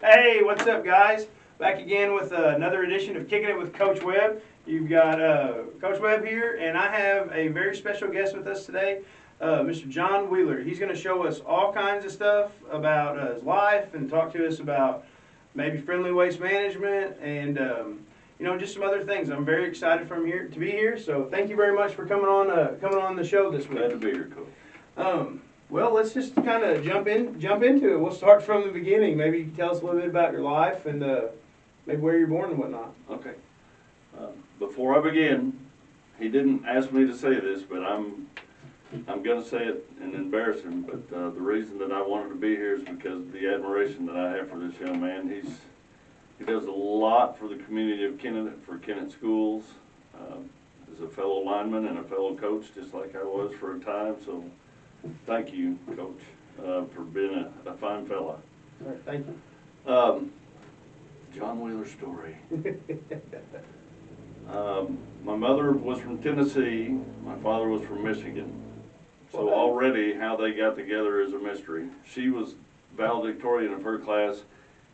Hey, what's up, guys? Back again with another edition of Kicking It with Coach Webb. You've got Coach Webb here, and I have a very special guest with us today, Mr. John Wheeler. He's going to show us all kinds of stuff about his life and talk to us about maybe friendly waste management and just some other things. I'm very excited for him here to be here. So thank you very much for coming on the show this week. Glad to be here, Coach. Well, let's just kind of jump into it. We'll start from the beginning. Maybe you can tell us a little bit about your life and maybe where you're born and whatnot. Okay. Before I begin, he didn't ask me to say this, but I'm going to say it and embarrass him. But the reason that I wanted to be here is because of the admiration that I have for this young man. He does a lot for the community of Kennett, for Kennett schools. As a fellow lineman and a fellow coach, just like I was for a time. So thank you, Coach, for being a fine fella. All right, thank you. John Wheeler's story. My mother was from Tennessee. My father was from Michigan. So already how they got together is a mystery. She was valedictorian of her class.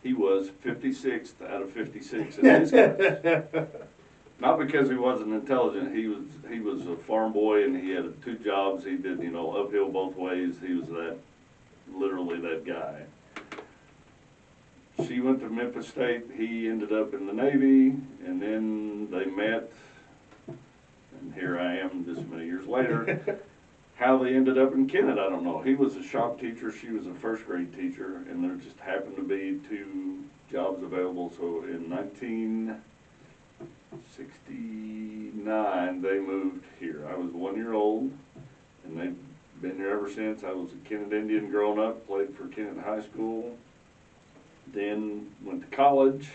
He was 56th out of 56 in his class. Not because he wasn't intelligent. He was a farm boy and he had 2 jobs. He did, uphill both ways. He was literally that guy. She went to Memphis State. He ended up in the Navy, and then they met. And here I am this many years later. How they ended up in Kennett, I don't know. He was a shop teacher. She was a first grade teacher, and there just happened to be 2 jobs available. So in 1969, they moved here. I was 1 year old, and they've been here ever since. I was a Kennett Indian growing up, played for Kennett High School, then went to college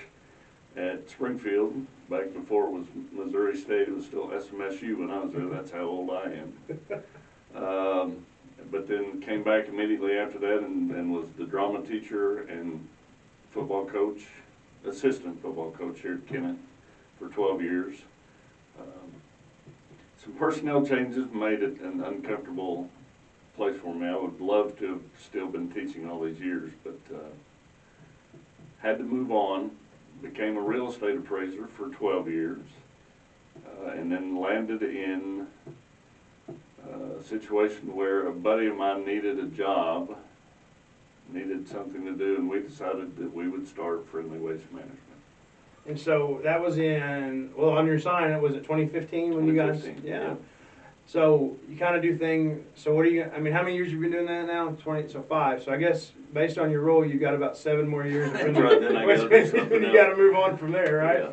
at Springfield. Back before it was Missouri State, it was still SMSU when I was there. That's how old I am. But then came back immediately after that and was the drama teacher and football coach, assistant football coach here at Kennett for 12 years. Some personnel changes made it an uncomfortable place for me. I would love to have still been teaching all these years, but had to move on. Became a real estate appraiser for 12 years, and then landed in a situation where a buddy of mine needed a job, needed something to do, and we decided that we would start Friendly Waste Management. And so that was on your sign, it was at 2015 when you guys, 2015, yeah. yeah. So you kind of do things, so how many years you been doing that now? 20, so 5. So I guess based on your role, you've got about 7 more years. That's right, then I gotta do something You else. got to move on from there, right?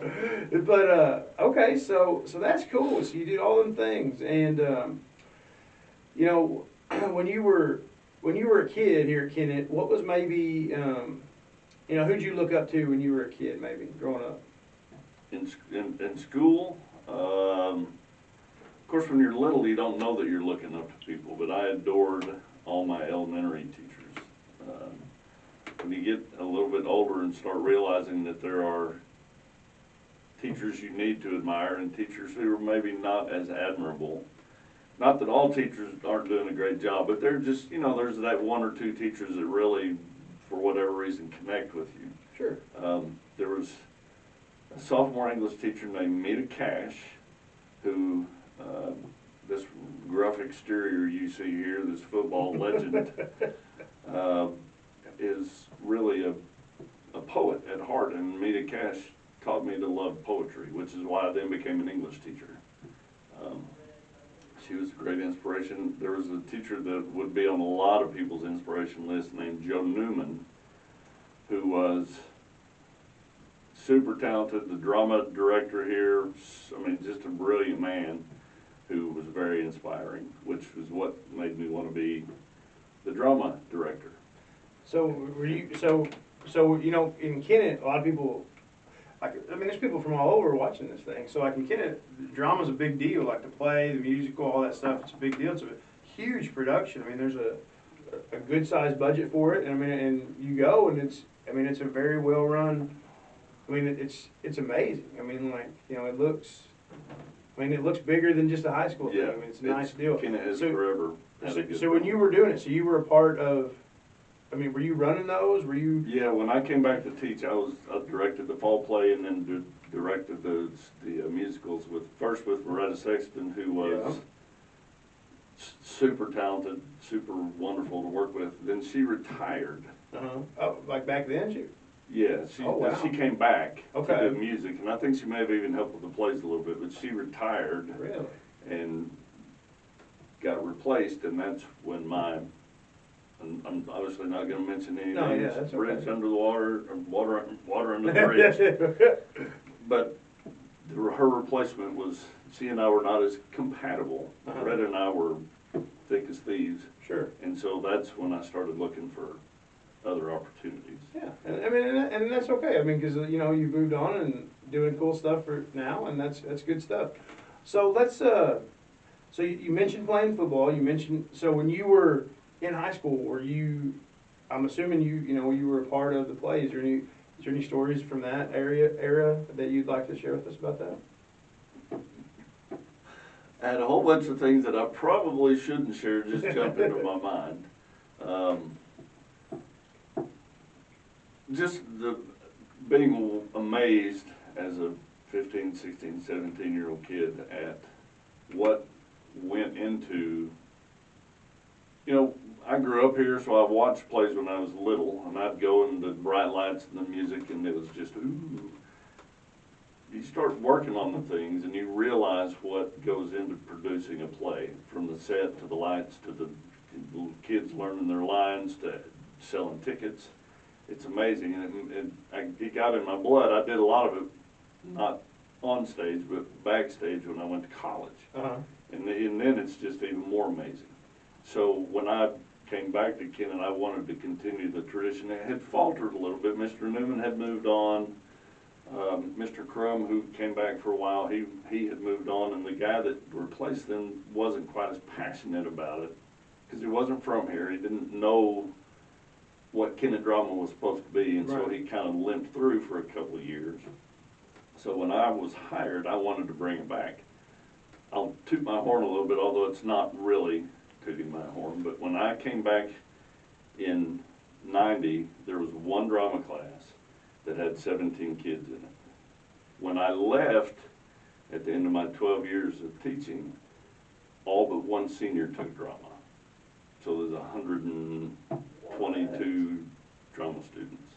Yeah. But, okay, so that's cool. So you did all them things. And, when you were a kid here at Kennett, what was maybe, who'd you look up to when you were a kid, maybe, growing up? In school, of course, when you're little, you don't know that you're looking up to people, but I adored all my elementary teachers. When you get a little bit older and start realizing that there are teachers you need to admire and teachers who are maybe not as admirable. Not that all teachers aren't doing a great job, but they're just, there's that 1 or 2 teachers that really, for whatever reason, connect with you. Sure. There was a sophomore English teacher named Meta Cash, who, this gruff exterior you see here, this football legend, is really a poet at heart, and Meta Cash taught me to love poetry, which is why I then became an English teacher. She was a great inspiration. There was a teacher that would be on a lot of people's inspiration list named Joe Newman, who was super talented, the drama director here. Just a brilliant man who was very inspiring, which was what made me want to be the drama director. So were you, in Kennett, a lot of people, there's people from all over watching this thing. So in Kennett, drama's a big deal, like the play, the musical, all that stuff, it's a big deal. It's a huge production. There's a good sized budget for it, and you go, and it's a very well run. It's amazing. It looks bigger than just a high school Yeah, thing. It's a nice deal. Kennett has So- forever had a So, good so when you were doing it, so you were a part of I mean, were you running those? Were you? Yeah, when I came back to teach, I directed the fall play and then directed the musicals first with Loretta Sexton, who was super talented, super wonderful to work with. Then she retired. Oh, like back then, Yeah, Oh, wow. she came back Okay. to do music, and I think she may have even helped with the plays a little bit, but she retired Really? and got replaced, and that's when I'm obviously not gonna mention any No, yeah, names, that's bridge okay. under the water, or water under the bridge. But her replacement was, she and I were not as compatible. Red and I were thick as thieves, Sure. and so that's when I started looking for other opportunities. Yeah, and I mean, and that's okay. I mean, because you know you've moved on and doing cool stuff for now, and that's good stuff. So let's so you mentioned playing football. You mentioned so when you were in high school, were you? I'm assuming you know you were a part of the play. Is there any stories from that era that you'd like to share with us about that? I had a whole bunch of things that I probably shouldn't share just jump into my mind. Just being amazed as a 15, 16, 17-year-old kid at what went into, you know, I grew up here, so I watched plays when I was little, and I'd go in the bright lights and the music, and it was just, ooh. You start working on the things, and you realize what goes into producing a play, from the set to the lights to the kids learning their lines to selling tickets. It's amazing, and it got in my blood. I did a lot of it, not on stage, but backstage when I went to college. And then it's just even more amazing. So when I came back to Kennet, I wanted to continue the tradition. It had faltered a little bit. Mr. Newman had moved on. Mr. Crum, who came back for a while, he had moved on, and the guy that replaced him wasn't quite as passionate about it because he wasn't from here. He didn't know what Kennet drama was supposed to be, and so he kind of limped through for a couple of years. So when I was hired, I wanted to bring it back. I'll toot my horn a little bit, although it's not really tooting my horn, but when I came back in '90, there was one drama class that had 17 kids in it. When I left at the end of my 12 years of teaching, all but one senior took drama. So there's 122 drama students.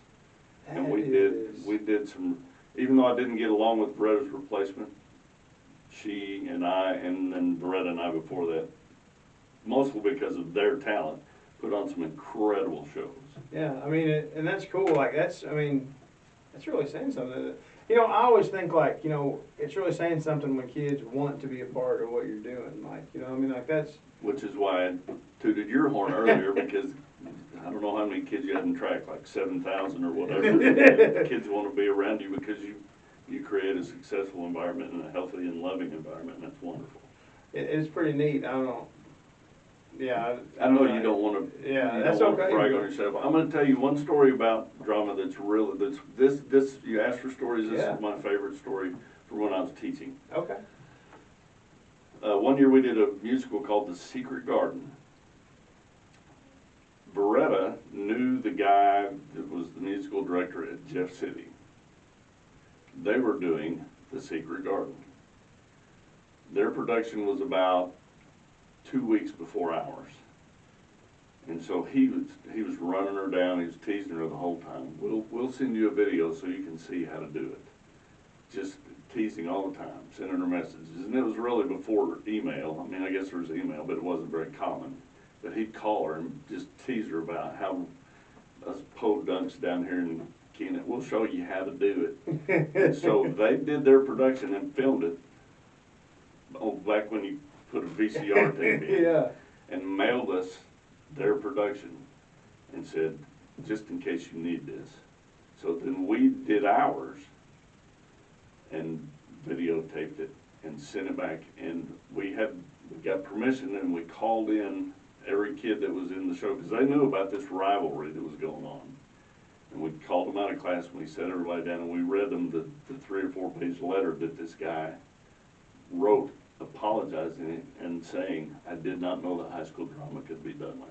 And we did some, even though I didn't get along with Beretta's replacement, she and I, and then Beretta and I before that, mostly because of their talent, put on some incredible shows. Yeah, I mean, and that's cool. Like that's really saying something. You know, I always think like, you know, it's really saying something when kids want to be a part of what you're doing. Like, you know, I mean, like that's. Which is why I tooted your horn earlier, because I don't know how many kids you had in track, like 7,000 or whatever. Kids want to be around you because you create a successful environment and a healthy and loving environment, and that's wonderful. It's pretty neat. I don't know. Yeah. I know you don't want to. Yeah, you that's don't want okay. to brag on yourself. I'm going to tell you one story about drama that's really this. You asked for stories. This is my favorite story from when I was teaching. Okay. One year we did a musical called The Secret Garden. Beretta knew the guy that was the musical director at Jeff City. They were doing The Secret Garden. Their production was about 2 weeks before ours. And so he was running her down, he was teasing her the whole time. We'll send you a video so you can see how to do it. Just teasing all the time, sending her messages. And it was really before email. I mean, I guess there was email, but it wasn't very common. But he'd call her and just tease her about how us podunks down here in Kennet, we'll show you how to do it. And so they did their production and filmed it. Oh, back when you put a VCR tape in. Yeah. And mailed us their production and said, just in case you need this. So then we did ours and videotaped it and sent it back, and we got permission, and we called in every kid that was in the show because they knew about this rivalry that was going on. And we called them out of class and we sat everybody down and we read them the 3 or 4 page letter that this guy wrote, apologizing and saying, I did not know that high school drama could be done like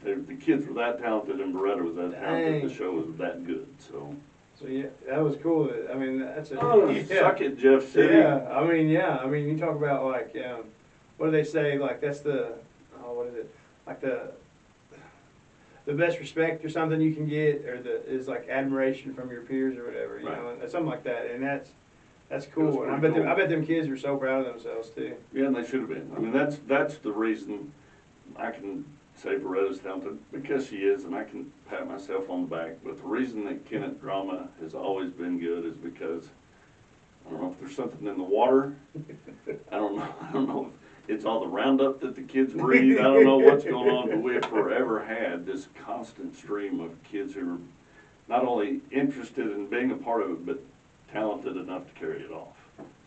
the kids were that talented and Beretta was that talented, Dang. the show was that good, so. So yeah, that was cool. I mean, that's a Oh, yeah. suck it, Jeff City. Yeah, I mean, you talk about like, what do they say? Like that's what is it? Like the best respect or something you can get, or is like admiration from your peers or whatever, you Right. know, and something like that. And that's was cool. And pretty cool. I bet them kids were so proud of themselves too. Yeah, and they should have been. I mean, that's the reason I can say Beretta's talented, because she is, and I can pat myself on the back. But the reason that Kennett drama has always been good is because, I don't know if there's something in the water. I don't know if it's all the Roundup that the kids breathe. I don't know what's going on, but we have forever had this constant stream of kids who are not only interested in being a part of it, but talented enough to carry it off.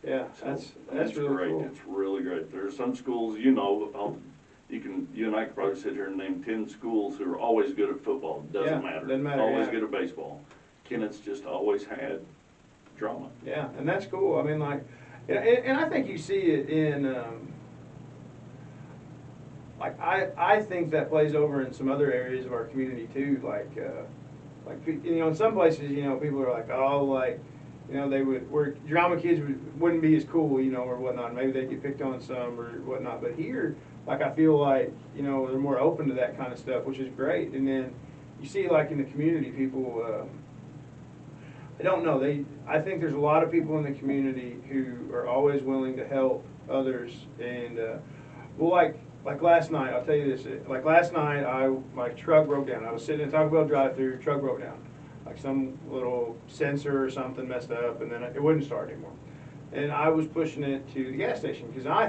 Yeah, So, that's it's really great. cool. It's really great. There are some schools, you know, you and I could probably sit here and name 10 schools who are always good at football. Yeah, Doesn't matter. doesn't matter, Always yeah. good at baseball. Kennett's just always had drama. Yeah, and that's cool. I mean, like, and I think you see it in, like, I think that plays over in some other areas of our community too. Like, you know, in some places, you know, people are like, oh, like, you know, where drama kids wouldn't be as cool, you know, or whatnot. Maybe they get picked on some or whatnot. But here, like, I feel like, you know, they're more open to that kind of stuff, which is great. And then you see, like, in the community, people, I don't know. I think there's a lot of people in the community who are always willing to help others. And well, like last night, I'll tell you this. Like last night, my truck broke down. I was sitting in a Taco Bell drive-thru, truck broke down. Like some little sensor or something messed up, and then it wouldn't start anymore. And I was pushing it to the gas station because I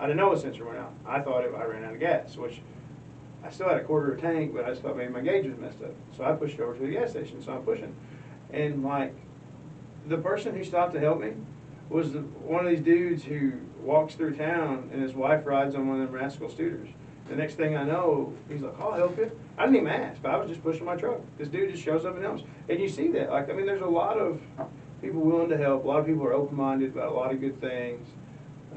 didn't know a sensor went out. I thought I ran out of gas, which I still had a quarter of a tank, but I just thought maybe my gauge was messed up. So I pushed it over to the gas station. So I'm pushing. And like, the person who stopped to help me was one of these dudes who walks through town and his wife rides on one of them rascal scooters. The next thing I know, he's like, "Oh, I'll help you." I didn't even ask, but I was just pushing my truck. This dude just shows up and helps. And you see that. Like, I mean, there's a lot of people willing to help. A lot of people are open-minded about a lot of good things.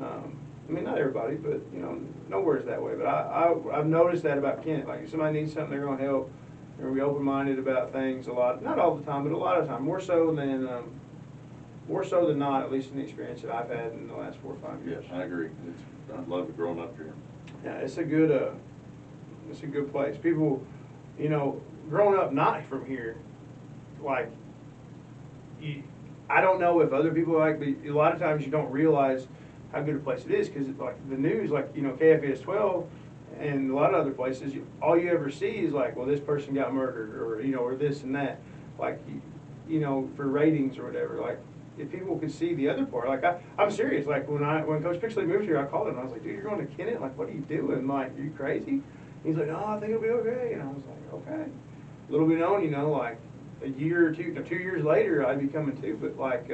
I mean, not everybody, but, you know, nowhere's that way. But I've noticed that about Kent. Like, if somebody needs something, they're going to help. They're going to be open-minded about things a lot. Not all the time, but a lot of the time. More so than not, at least in the experience that I've had in the last 4 or 5 years. Yes, I agree. I love it growing up here. Yeah, it's a good place. People, you know, growing up not from here, like, I don't know if other people like, but a lot of times you don't realize how good a place it is because, like, the news, like, you know, KFAS 12 and a lot of other places, all you ever see is like, well, this person got murdered, or, you know, or this and that, like, you know, for ratings or whatever. Like, if people could see the other part, like, I'm serious. Like, when Coach Pixley moved here, I called him and I was like, "Dude, you're going to Kennett? Like, what are you doing? Like, are you crazy?" He's like, "No, I think it'll be okay." And I was like, "Okay." Little bit known, you know, like a year or two, no, 2 years later, I'd be coming too. But like,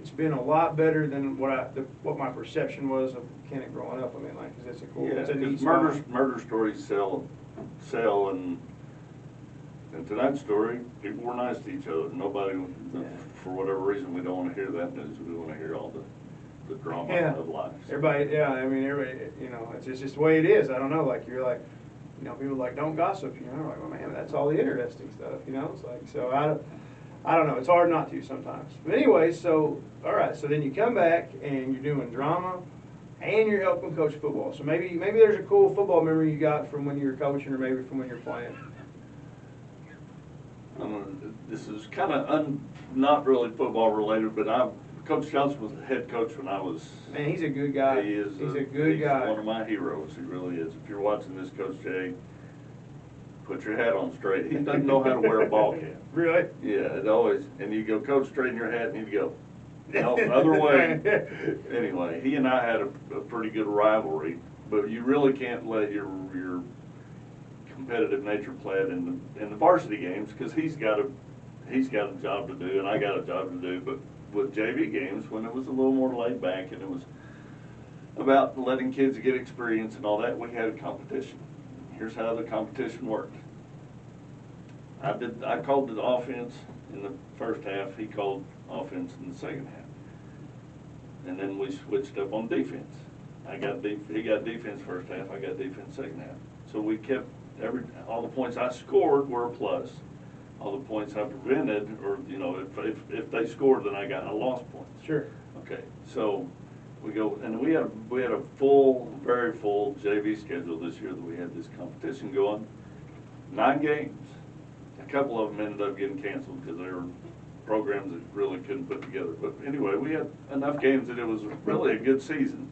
it's been a lot better than what my perception was of Kennett growing up. I mean, like, 'cause it's a cool, Yeah, it's a neat because spot. murder stories sell, and to that story, people were nice to each other. Nobody, for whatever reason, we don't want to hear that news. We want to hear all the drama Yeah. of life. Everybody, yeah, I mean, everybody, you know, it's just the way it is. I don't know, like, you're like, you know, people are like, don't gossip, you know, like, well, man, that's all the interesting stuff, you know, it's like, so I don't know, it's hard not to sometimes. But anyway, so, all right, so then you come back and you're doing drama and you're helping coach football. So maybe there's a cool football memory you got from when you were coaching or maybe from when you were playing. This is kind of not really football related, but Coach Johnson was the head coach when I was. Man, he's a good guy. He's a good guy. One of my heroes. He really is. If you're watching this, Coach Jay, put your hat on straight. He doesn't know how to wear a ball cap. Really? Yeah, it always. And you go, "Coach, straighten your hat," and he'd go, "No, other way." Anyway, he and I had a pretty good rivalry, but you really can't let your competitive nature play it in the varsity games because he's got a job to do and I got a job to do. But with JV games, when it was a little more laid back and it was about letting kids get experience and all that, we had a competition. Here's how the competition worked. I called the offense in the first half. He called offense in the second half, and then we switched up on defense. He got defense first half. I got defense second half. So we kept all the points I scored were a plus. All the points I prevented, or, you know, if they scored, then I lost points. Sure. Okay, so we go, and we had a full, very full JV schedule this year that we had this competition going. 9 games. A couple of them ended up getting canceled because they were programs that really couldn't put together. But anyway, we had enough games that it was really a good season.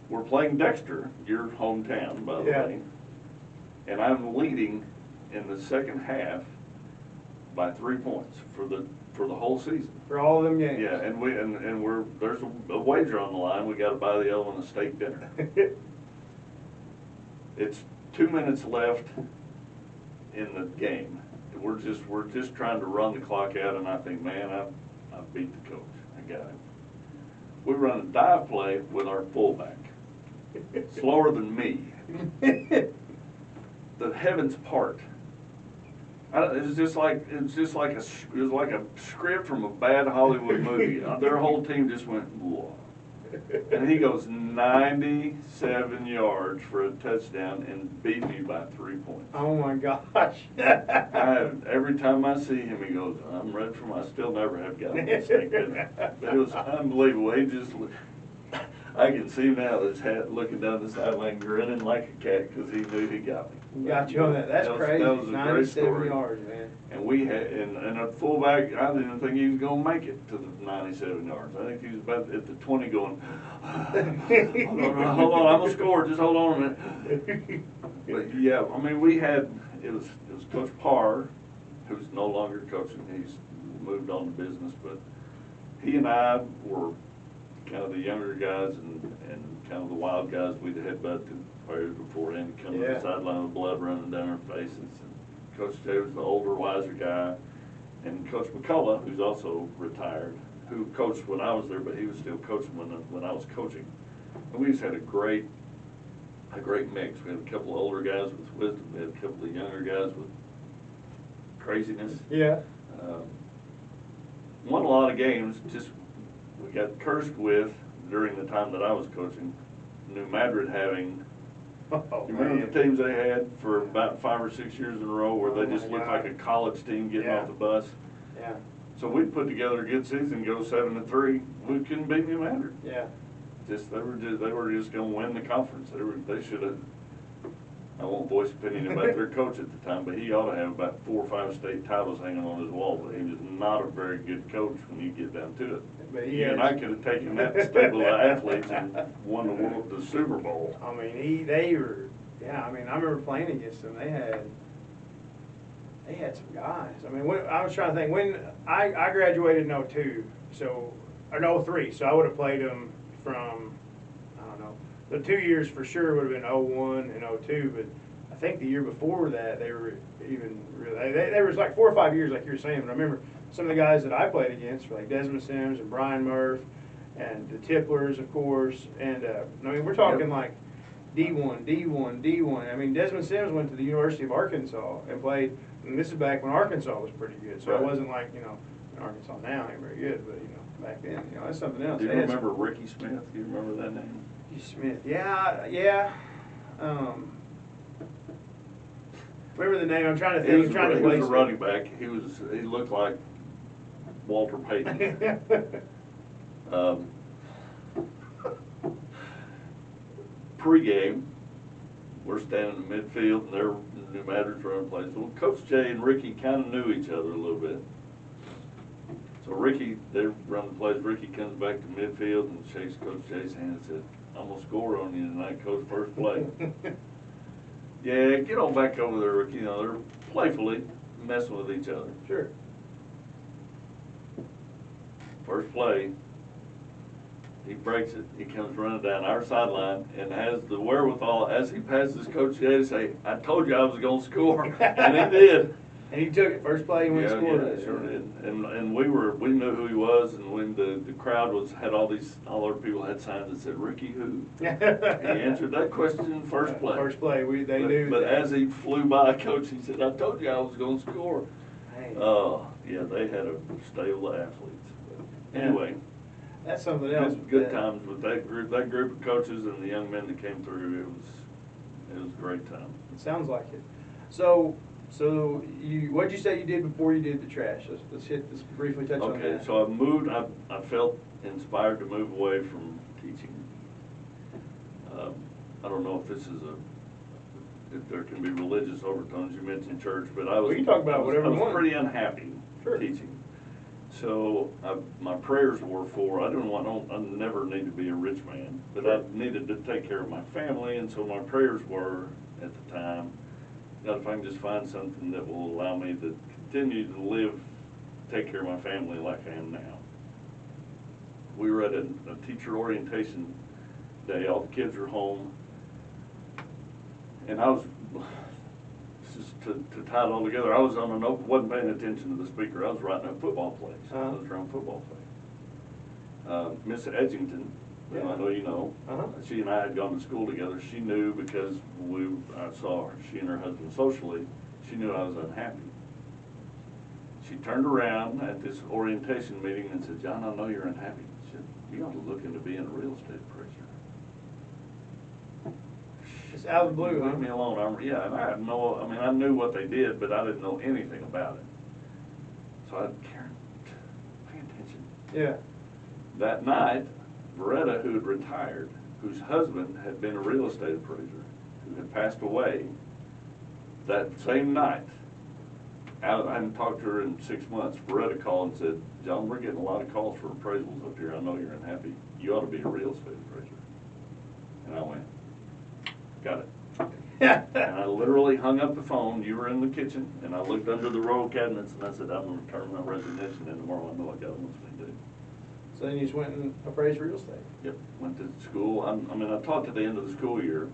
We're playing Dexter, your hometown, by the way, and I'm leading in the second half by 3 points for the whole season. For all of them games. Yeah, and there's a wager on the line. We got to buy the other one a steak dinner. It's 2 minutes left in the game. We're just trying to run the clock out, and I think, man, I beat the coach. I got him. We run a dive play with our fullback, slower than me. The heavens part. It was like a script from a bad Hollywood movie. Their whole team just went, whoa. And he goes 97 yards for a touchdown and beat me by 3 points. Oh my gosh. Every time I see him, he goes, I'm ready for I still never have gotten a mistake. But it was unbelievable. I can see him now, his hat looking down the sideline, grinning like a cat because he knew he got me. Got you on that. That's crazy. That was a great 97 story. yards, man. And we had, and a fullback, I didn't think he was gonna make it to the 97 yards. I think he was about at the 20 going, hold on, I'm gonna score, just hold on a minute. But yeah, I mean, it was Coach Parr, who's no longer coaching, he's moved on to business, but he and I were kind of the younger guys and kind of the wild guys we'd headbutt to players beforehand, come to the sideline with blood running down our faces. And Coach Jay was the older, wiser guy, and Coach McCullough, who's also retired, who coached when I was there, but he was still coaching when I was coaching. And we just had a great mix. We had a couple of older guys with wisdom. We had a couple of younger guys with craziness. Yeah. Won a lot of games. Just we got cursed with during the time that I was coaching. New Madrid having. Oh, You remember the teams they had for about 5 or 6 years in a row where they just looked like a college team getting off the bus? Yeah. So we'd put together a good season, go 7-3. We couldn't beat New Madrid. Yeah. They were just going to win the conference. They should have. I won't voice opinion about their coach at the time, but he ought to have about 4 or 5 state titles hanging on his wall. But he was not a very good coach when you get down to it. But And I could have taken that stable of athletes and won the Super Bowl. I mean, they were, I mean, I remember playing against them. They had some guys. I mean, I was trying to think, when I graduated in 02, or 03, so I would have played them from, I don't know, the 2 years for sure would have been 01 and 02, but I think the year before that, they were even really, there was like 4 or 5 years, like you were saying, but I remember some of the guys that I played against were like Desmond Sims and Brian Murph and the Tipplers, of course, and I mean, we're talking like D1. I mean, Desmond Sims went to the University of Arkansas and played, and this is back when Arkansas was pretty good, so it wasn't like, Arkansas now ain't very good, but, back then, that's something else. Do you remember Ricky Smith? Do you remember that name? Ricky Smith, yeah. Remember the name? I'm trying to think. He was a running back. He looked like Walter Payton. Pre-game, we're standing in the midfield, and they're New Madrid's running plays. Well, Coach Jay and Ricky kind of knew each other a little bit. So Ricky, they're running plays. Ricky comes back to midfield and shakes Coach Jay's hand and said, "I'm gonna score on you tonight, Coach. First play." Yeah, get on back over there, Ricky. They're playfully messing with each other. Sure. First play, he breaks it. He comes running down our sideline and has the wherewithal, as he passes Coach Jay, to say, "I told you I was going to score," and he did. And he took it first play. He went and scored. Yeah, sure did. And we knew who he was, and when the crowd had all our people had signs that said Ricky who. He answered that question first play. First play, they knew. But as he flew by Coach, he said, "I told you I was going to score." Yeah, they had a stable of athletes. But anyway, that's something else. Good times with that group of coaches and the young men that came through. It was a great time. It sounds like it. So what'd you say you did before you did the trash? Let's briefly touch on Okay, that. so I moved, I felt inspired to move away from teaching. I don't know if this is if there can be religious overtones, you mentioned church, but I was. We can talk about whatever I you was want. pretty unhappy Sure. teaching. So my prayers were for, I never need to be a rich man, but I needed to take care of my family, and so my prayers were, at the time, God, if I can just find something that will allow me to continue to live, take care of my family like I am now. We were at a teacher orientation day, all the kids were home, and I was, just to tie it all together, I was on a note, wasn't paying attention to the speaker, I was writing up football plays. I was around football plays. Miss Edgington, who I know you know, she and I had gone to school together. She knew because I saw her, she and her husband socially, she knew I was unhappy. She turned around at this orientation meeting and said, John, I know you're unhappy. She said, you ought to look into being a real estate appraiser. It's out of the blue, huh? Leave me alone. Yeah, and I had I knew what they did, but I didn't know anything about it. So Karen, pay attention. Yeah. That night, Beretta, who had retired, whose husband had been a real estate appraiser, who had passed away, that same night, I hadn't talked to her in 6 months, Beretta called and said, John, we're getting a lot of calls for appraisals up here. I know you're unhappy. You ought to be a real estate appraiser. And I went, got it. And I literally hung up the phone. You were in the kitchen, and I looked under the row of cabinets, and I said, I'm going to turn my resignation in tomorrow. I know what God wants me to do. So then you just went and appraised real estate? Yep, went to school. I taught to the end of the school year.